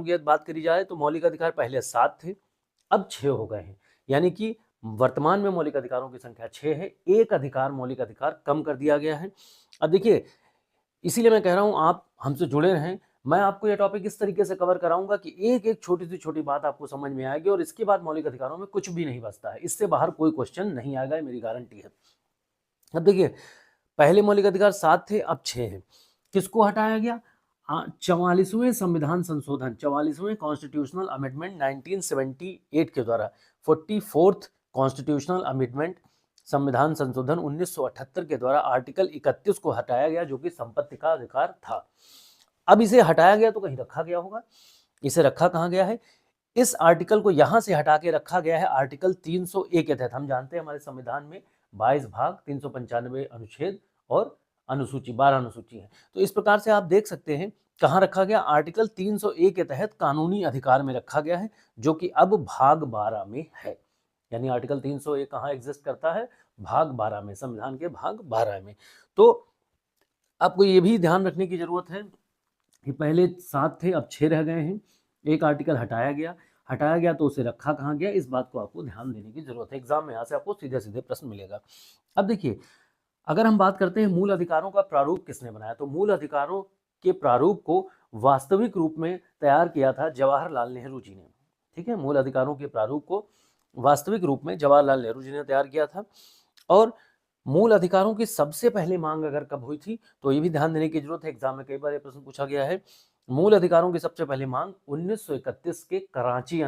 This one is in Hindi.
की बात करी जाए तो मौलिक अधिकार पहले 7 थे, अब 6 हो गए हैं। यानी कि वर्तमान में मौलिक अधिकारों की संख्या 6 है, एक अधिकार मौलिक अधिकार कम कर दिया गया है। अब देखिए, इसीलिए मैं कह रहा हूं आप हमसे जुड़े रहें। मैं आपको यह टॉपिक इस तरीके से कवर कराऊंगा कि एक एक छोटी से छोटी बात आपको समझ में आएगी और इसके बाद मौलिक अधिकारों में कुछ भी नहीं बचता है, इससे बाहर कोई क्वेश्चन नहीं आएगा, ये मेरी गारंटी है। अब देखिए, पहले मौलिक अधिकार 7 थे, अब 6 हैं। किसको हटाया गया? 44वें संविधान संशोधन, 44वें कॉन्स्टिट्यूशनल अमेंडमेंट 1978 के द्वारा, 44th कॉन्स्टिट्यूशनल अमेंडमेंट संविधान संशोधन 1978 के द्वारा आर्टिकल 31 को हटाया गया, जो कि संपत्ति का अधिकार था। अब इसे हटाया गया तो कहीं रखा गया होगा, इसे रखा कहाँ गया है? इस आर्टिकल को यहां से हटा के रखा गया है आर्टिकल 301 के तहत। हम जानते हैं हमारे संविधान में 22 भाग, 395 अनुच्छेद और अनुसूची 12 अनुसूची है। तो इस प्रकार से आप देख सकते हैं कहां रखा गया, आर्टिकल 301 के तहत कानूनी अधिकार में रखा गया है, जो कि अब भाग 12 में है। यानी आर्टिकल 301 कहां एग्जिस्ट करता है? भाग 12 में, संविधान के भाग 12 में। तो आपको ये भी ध्यान रखने की जरूरत है कि पहले 7 थे, अब 6 रह गए हैं। एक आर्टिकल हटाया गया तो उसे रखा कहाँ गया, इस बात को आपको ध्यान देने की जरूरत है। एग्जाम में यहाँ से आपको सीधे सीधे प्रश्न मिलेगा। अब देखिए, अगर हम बात करते हैं मूल अधिकारों का प्रारूप किसने बनाया, तो मूल अधिकारों के प्रारूप को वास्तविक रूप में तैयार किया था जवाहरलाल नेहरू जी ने। ठीक है, मूल अधिकारों के प्रारूप को वास्तविक रूप में जवाहरलाल नेहरू जी ने तैयार किया था। और मूल अधिकारों की सबसे पहले मांग अगर कब हुई थी, तो ये भी ध्यान देने की जरूरत है, एग्जाम में कई बार ये प्रश्न पूछा गया है। मूल अधिकारों की सबसे पहले मांग 1931 के कराची